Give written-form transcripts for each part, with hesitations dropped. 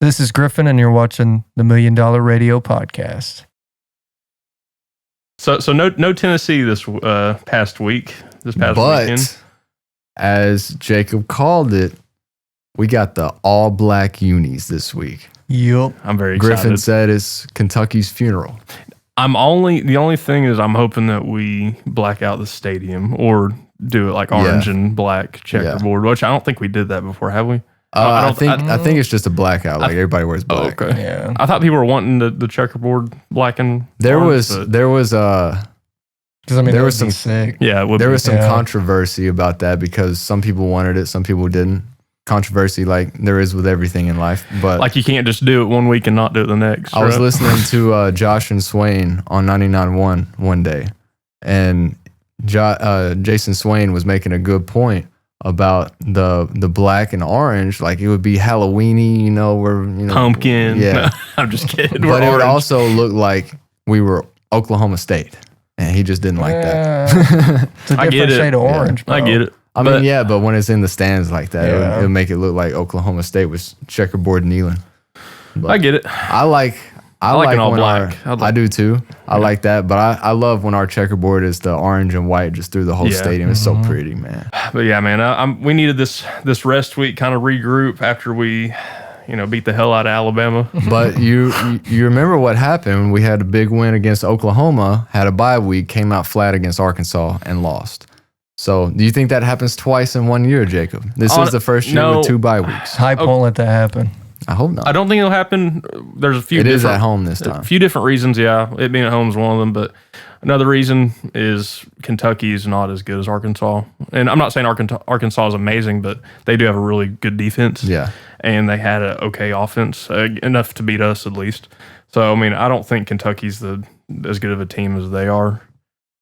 This is Griffin, and you're watching the $1 Million Radio Podcast. So no Tennessee this past weekend. But as Jacob called it, we got the all-black unis this week. Yup. I'm very excited. Griffin said it's Kentucky's funeral. The only thing is I'm hoping that we black out the stadium or do it like orange and black checkerboard, which I don't think we did that before, have we? I think it's just a blackout. Like everybody wears black. Okay. Yeah. I thought people were wanting the checkerboard black and There orange, was some sick. Yeah, there was some controversy about that because some people wanted it, some people didn't. Controversy like there is with everything in life, but like you can't just do it one week and not do it the next. I was listening to Josh and Swain on 99.1 one day, and Jason Swain was making a good point about the black and orange. Like it would be Halloweeny, pumpkin. Yeah, no, I'm just kidding. But it would also look like we were Oklahoma State, and he just didn't like that. It's a different shade of orange. I get it. But when it's in the stands like that, it would make it look like Oklahoma State was checkerboard Neyland. But I get it. I like an all black. I do too. I like that, but I love when our checkerboard is the orange and white just through the whole stadium. It's so pretty, man. But yeah, man, we needed this rest week, kind of regroup after we, beat the hell out of Alabama. But you remember what happened? We had a big win against Oklahoma, had a bye week, came out flat against Arkansas, and lost. So, do you think that happens twice in 1 year, Jacob? This is the first year with 2 bye weeks. Hype won't let that happen. I hope not. I don't think it'll happen. There's a few. It is at home this time. A few different reasons, yeah. It being at home is one of them, but another reason is Kentucky is not as good as Arkansas. And I'm not saying Arkansas is amazing, but they do have a really good defense. Yeah. And they had an okay offense, enough to beat us at least. So, I don't think Kentucky's as good of a team as they are.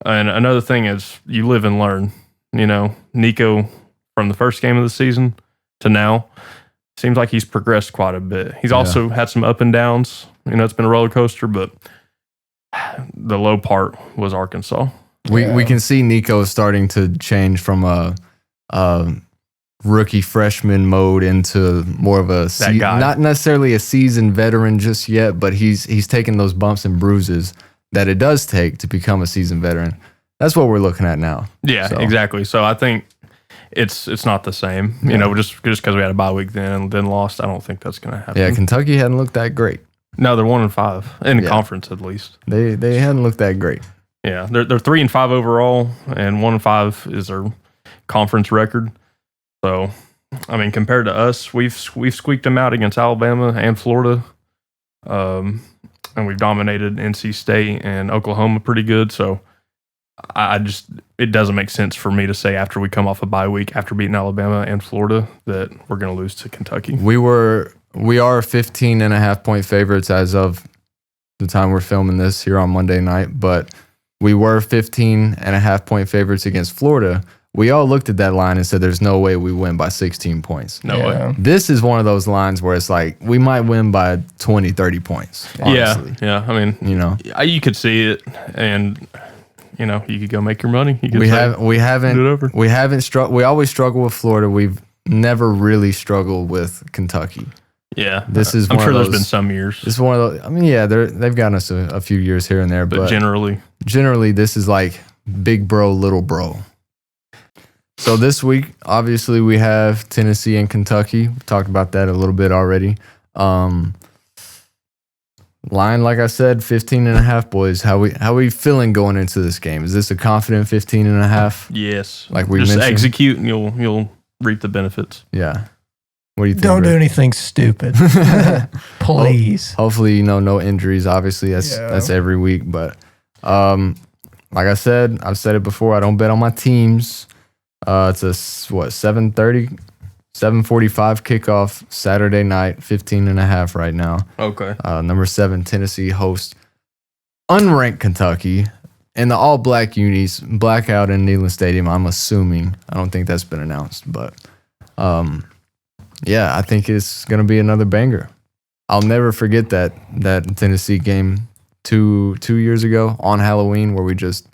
And another thing is you live and learn. Nico, from the first game of the season to now, seems like he's progressed quite a bit. He's also had some up and downs. It's been a roller coaster, but the low part was Arkansas. We can see Nico starting to change from a rookie freshman mode into more of a not necessarily a seasoned veteran just yet, but he's taking those bumps and bruises that it does take to become a seasoned veteran. That's what we're looking at now. Yeah, exactly. So I think it's not the same. Just because we had a bye week then and then lost, I don't think that's going to happen. Yeah, Kentucky hadn't looked that great. No, they're 1-5 in conference at least. They hadn't looked that great. Yeah, they're 3-5 overall, and 1-5 is their conference record. So, compared to us, we've squeaked them out against Alabama and Florida, and we've dominated NC State and Oklahoma pretty good. So, it doesnent make sense for me to say after we come off a bye week after beating Alabama and Florida that we're going to lose to Kentucky. We are 15.5-point favorites as of the time we're filming this here on Monday night, but we were 15.5-point favorites against Florida. We all looked at that line and said there's no way we win by 16 points. No way. This is one of those lines where it's like we might win by 20, 30 points, honestly. Yeah. You could see it, and you could go make your money. We always struggle with Florida. We've never really struggled with Kentucky. Yeah, this is. I'm sure there's been some years. This is one of those. They've gotten us a few years here and there, but generally, this is like big bro, little bro. So this week, obviously, we have Tennessee and Kentucky. We talked about that a little bit already. Line, like I said, 15.5, boys. How we feeling going into this game? Is this a confident 15.5? Yes. Like we just mentioned? Execute and you'll reap the benefits. Yeah. What do you think? Don't do anything stupid. Please. Hopefully, no injuries. Obviously, that's every week. But like I said, I've said it before. I don't bet on my teams. It's a 7:30. 7:45 kickoff Saturday night, 15.5 right now. Okay. Number 7, Tennessee hosts unranked Kentucky in the all-black unis, blackout in Neyland Stadium, I'm assuming. I don't think that's been announced, but I think it's going to be another banger. I'll never forget that Tennessee game two years ago on Halloween where we just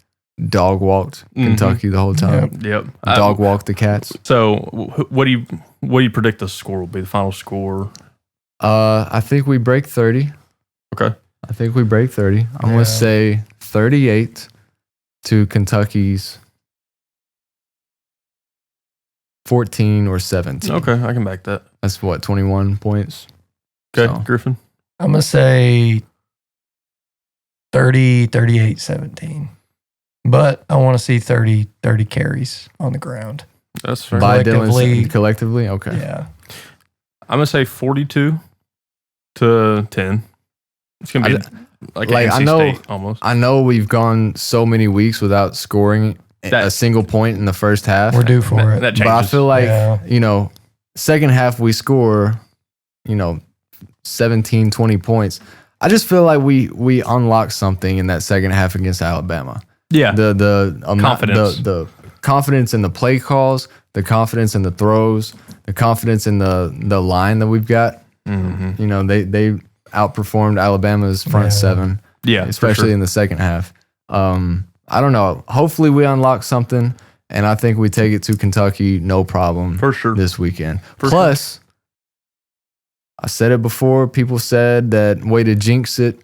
dog walked Kentucky the whole time. Yep. Dog walked the Cats. So what do you predict the score will be? The final score? I think we break 30. Okay. I think we break 30. I'm going to say 38 to Kentucky's 14 or 17. Okay, I can back that. That's what, 21 points? Okay, so. Griffin? I'm going to say 30, 38, 17. But I want to see 30 carries on the ground. That's fair. By collectively? Okay. Yeah. I'm going to say 42 to 10. It's going to be like NC State almost. I know we've gone so many weeks without scoring a single point in the first half. We're due for it. That changes. But I feel like, second half we score, 17, 20 points. I just feel like we unlocked something in that second half against Alabama. Yeah. The confidence. The confidence in the play calls, the confidence in the throws, the confidence in the line that we've got. Mm-hmm. They outperformed Alabama's front seven. Yeah, especially in the second half. I don't know. Hopefully we unlock something, and I think we take it to Kentucky no problem for sure this weekend. Plus, I said it before. People said that way to jinx it.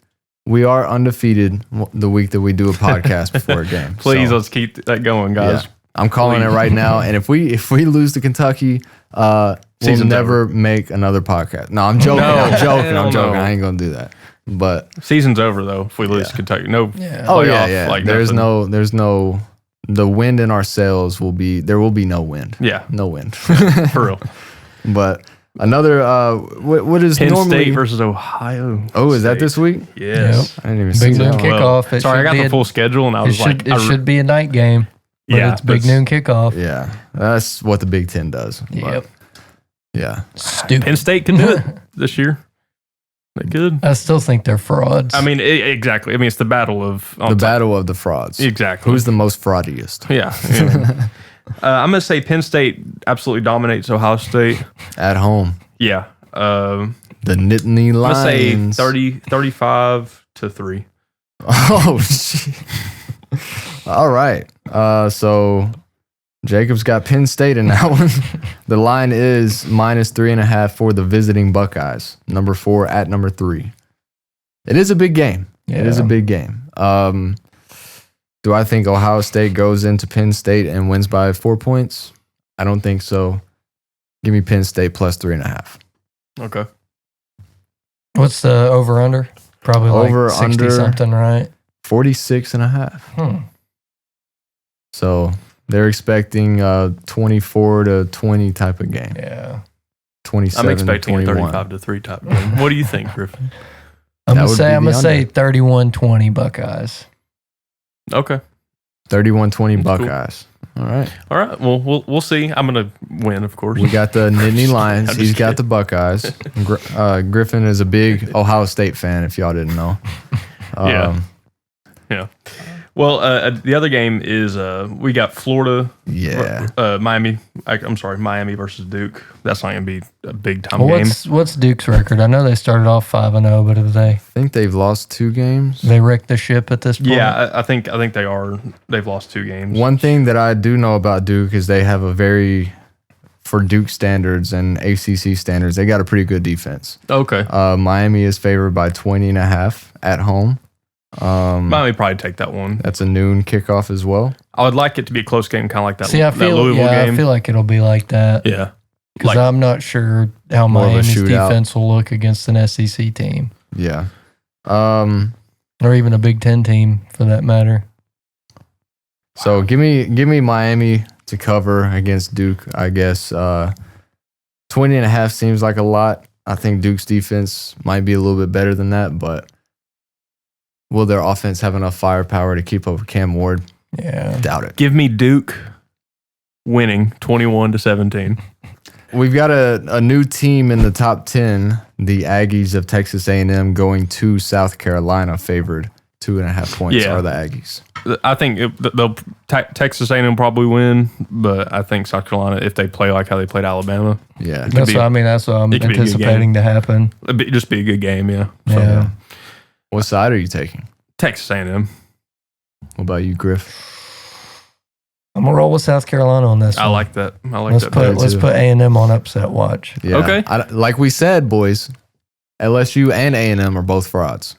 We are undefeated the week that we do a podcast before a game. Please, let's keep that going, guys. Yeah, I'm calling it right now. And if we lose to Kentucky, we'll never make another podcast. No, I'm joking. I'm joking. I ain't gonna do that. But season's over though. If we lose Kentucky, no. Yeah. Oh yeah. Like there's no. The wind in our sails there will be no wind. Yeah, no wind for real. But another what is Penn normally State versus Ohio? Oh, is that this week? Yes. I didn't even see Big noon kickoff. Well, sorry, I got the full schedule and I was like, it should be a night game. But it's big noon kickoff. Yeah, that's what the Big Ten does. Yep. Yeah. Stupid. Penn State can do it this year. They could. I still think they're frauds. I mean, exactly. I mean, it's the battle of the frauds. Exactly. Who's the most fraudiest? Yeah. I'm gonna say Penn State absolutely dominates Ohio State at home. Yeah. The Nittany Lions. I'm gonna say 35 to 3. Oh shit. All right. So Jacob's got Penn State in that one. The line is -3.5 for the visiting Buckeyes. Number 4 at number 3. It is a big game. Yeah. It is a big game. Do I think Ohio State goes into Penn State and wins by 4 points? I don't think so. Give me Penn State plus 3.5. Okay. What's the over-under? Probably over, like 60 something, right? 46.5. So they're expecting a 24 to 20 type of game. Yeah. 27 I'm expecting 21. A 35 to 3 type of game. What do you think, Griffin? I'm going to say 31-20 Buckeyes. Okay. 31-20 Buckeyes. Cool. All right. All right. Well, we'll see. I'm going to win, of course. We got the Nittany Lions. He's got the Buckeyes. Griffin is a big Ohio State fan, if y'all didn't know. Yeah. Well, the other game is we got Florida. Yeah. Miami. I'm sorry, Miami versus Duke. That's not going to be a big time game. What's Duke's record? I know they started off 5-0, but have they? I think they've lost 2 games. They wrecked the ship at this point. Yeah, I think they are. They've lost 2 games. One thing that I do know about Duke is they have for Duke standards and ACC standards, they got a pretty good defense. Okay. Miami is favored by 20.5 at home. Miami probably take that one. That's a noon kickoff as well. I would like it to be a close game, kind of like that. See, that Louisville game. I feel like it'll be like that. Yeah, because I'm not sure how Miami's defense will look against an SEC team. Yeah, or even a Big Ten team for that matter. So give me Miami to cover against Duke. I guess 20.5 seems like a lot. I think Duke's defense might be a little bit better than that, but will their offense have enough firepower to keep up with Cam Ward? Yeah. Doubt it. Give me Duke winning 21-17. We've got a new team in the top 10, the Aggies of Texas A&M, going to South Carolina, favored 2.5 points are the Aggies. I think Texas A&M probably win, but I think South Carolina, if they play like how they played Alabama. Yeah. That's what I'm anticipating to happen. It'd just be a good game, yeah. Yeah. What side are you taking? Texas A&M. What about you, Griff? I'm gonna roll with South Carolina on this. I like that. Let's put A&M on upset watch. Yeah. Okay. Like we said, boys, LSU and A&M are both frauds.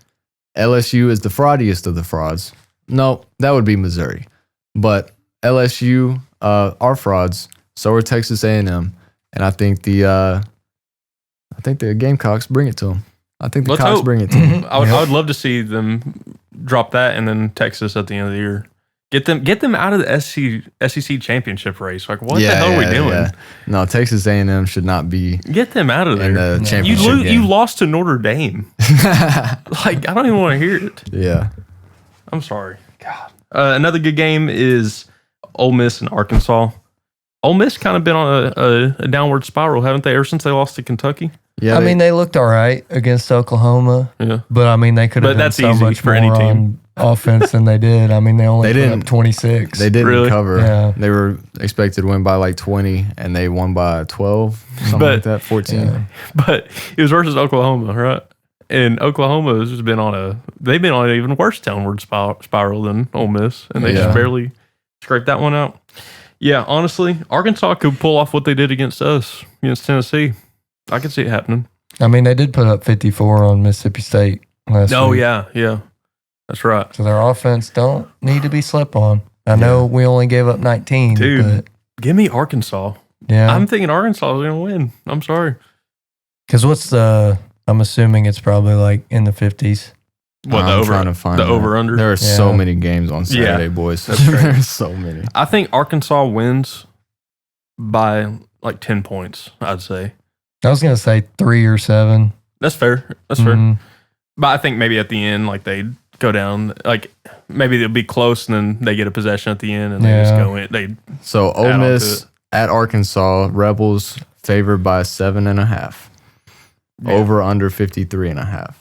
LSU is the fraudiest of the frauds. No, that would be Missouri. But LSU are frauds. So are Texas A&M. And I think the Gamecocks bring it to them. I think the Cox bring it to them. I would love to see them drop that and then Texas at the end of the year. Get them out of the SEC championship race. Like, what the hell are we doing? Yeah. No, Texas A&M should not be. Get them out of there. In the championship game. You lost to Notre Dame. Like, I don't even want to hear it. Yeah. I'm sorry. God. Another good game is Ole Miss and Arkansas. Ole Miss kind of been on a downward spiral, haven't they, ever since they lost to Kentucky? Yeah, I mean, they looked all right against Oklahoma. Yeah. But, I mean, they could have done so much for any team. Offense than they did. I mean, they only put up 26. They didn't cover. Yeah. They were expected to win by like 20, and they won by 12, something like that, 14. Yeah. But it was versus Oklahoma, right? And Oklahoma has been they've been on an even worse downward spiral than Ole Miss, and they just barely scraped that one out. Yeah, honestly, Arkansas could pull off what they did against us, against Tennessee. I could see it happening. I mean, they did put up 54 on Mississippi State last week. Oh, yeah. That's right. So their offense don't need to be slept on. I know we only gave up 19. Dude, but give me Arkansas. Yeah. I'm thinking Arkansas is going to win. I'm sorry. Because I'm assuming it's probably like in the 50s. What, the over-under? There are so many games on Saturday, boys. There's so many. I think Arkansas wins by like 10 points, I'd say. I was going to say 3 or 7. That's fair. Fair. But I think maybe at the end, like they go down, like maybe they'll be close and then they get a possession at the end and they just go in. So Ole Miss at Arkansas, Rebels favored by 7.5. Over under 53.5.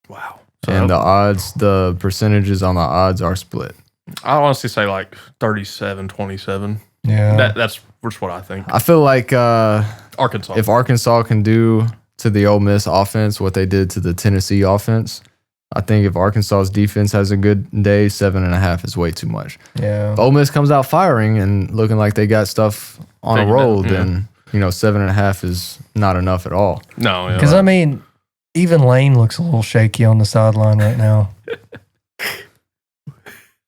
Wow. So and the percentages on the odds are split. I honestly say like 37-27. Yeah. That's what I think. I feel like Arkansas. If Arkansas can do to the Ole Miss offense what they did to the Tennessee offense, I think if Arkansas's defense has a good day, 7.5 is way too much. Yeah. If Ole Miss comes out firing and looking like they got stuff on a roll, then 7.5 is not enough at all. No, because I mean, even Lane looks a little shaky on the sideline right now.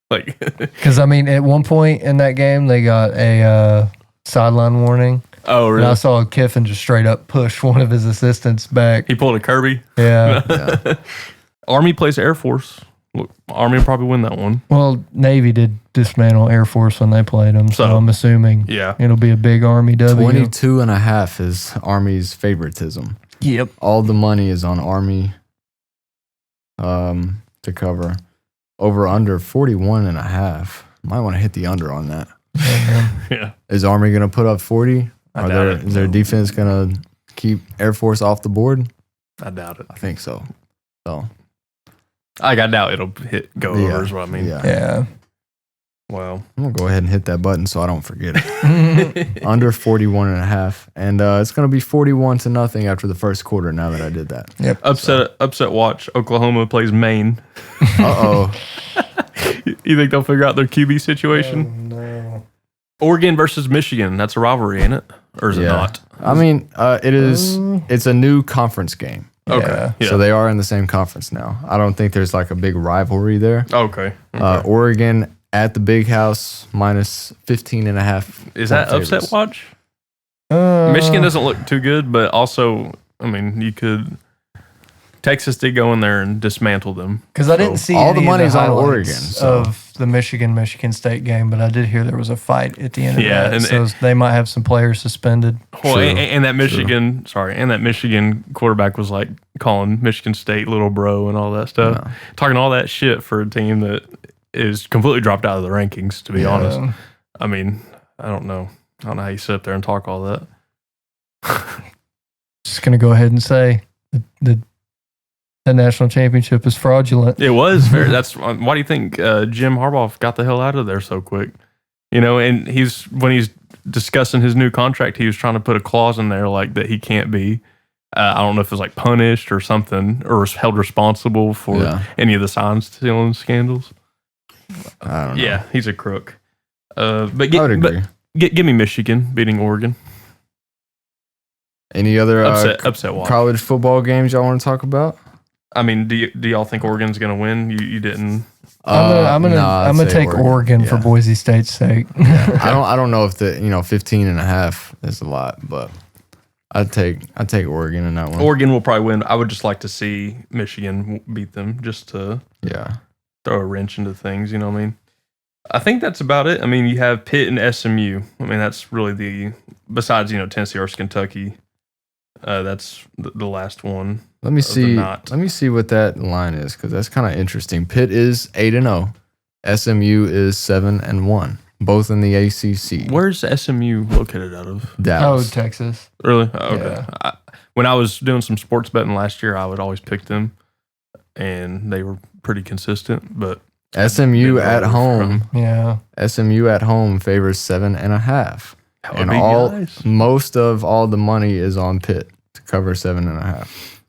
Because I mean, at one point in that game, they got a sideline warning. Oh, really? And I saw Kiffin just straight up push one of his assistants back. He pulled a Kirby. Yeah. Army plays Air Force. Army will probably win that one. Well, Navy did dismantle Air Force when they played them, so I'm assuming it'll be a big Army W. 22.5 is Army's favoritism. Yep. All the money is on Army to cover. Over under 41.5. Might want to hit the under on that. Yeah. Is Army going to put up 40? Is their defense going to keep Air Force off the board? I doubt it. I think so. I doubt it'll go over is what I mean. Yeah. Well, I'm going to go ahead and hit that button so I don't forget it. Under 41.5. And it's going to be 41-0 after the first quarter now that I did that. Yep. Upset watch. Oklahoma plays Maine. Uh-oh. You think they'll figure out their QB situation? Oh, no. Oregon versus Michigan. That's a rivalry, ain't it? Or is it not? I mean, it is. It's a new conference game. Okay. Yeah. So they are in the same conference now. I don't think there's like a big rivalry there. Okay. Oregon at the Big House minus 15.5. Is that upset watch? Michigan doesn't look too good, but also, I mean, Texas did go in there and dismantle them. Because I didn't see all the money's on Oregon of the Michigan State game, but I did hear there was a fight at the end of that. And so they might have some players suspended. Well, and that Michigan quarterback was like calling Michigan State little bro and all that stuff, talking all that shit for a team that is completely dropped out of the rankings. To be honest, I mean, I don't know how you sit up there and talk all that. Just gonna go ahead and say the national championship is fraudulent. It was very. That's why do you think Jim Harbaugh got the hell out of there so quick? And when he's discussing his new contract, he was trying to put a clause in there like that he can't be. I don't know if it was like punished or something, or was held responsible for any of the sign stealing scandals. I don't know. Yeah, he's a crook. I would agree. Give me Michigan beating Oregon. Any other upset watch. college football games y'all want to talk about? I mean, do y'all think Oregon's going to win? You didn't. I'm gonna take Oregon for Boise State's sake. I don't know if 15.5 is a lot, but I'd take Oregon in that one. Oregon will probably win. I would just like to see Michigan beat them just to throw a wrench into things. You know what I mean? I think that's about it. I mean, you have Pitt and SMU. I mean, that's really besides Tennessee or Kentucky. That's the last one. Let me see. Let me see what that line is because that's kind of interesting. Pitt is 8-0. SMU is 7-1. Both in the ACC. Where's SMU located out of? Dallas. Oh, Texas. Really? Oh, okay. Yeah. When I was doing some sports betting last year, I would always pick them, and they were pretty consistent. But SMU at home. Yeah. SMU at home favors 7.5. And nice. Most of all the money is on Pitt to cover 7.5.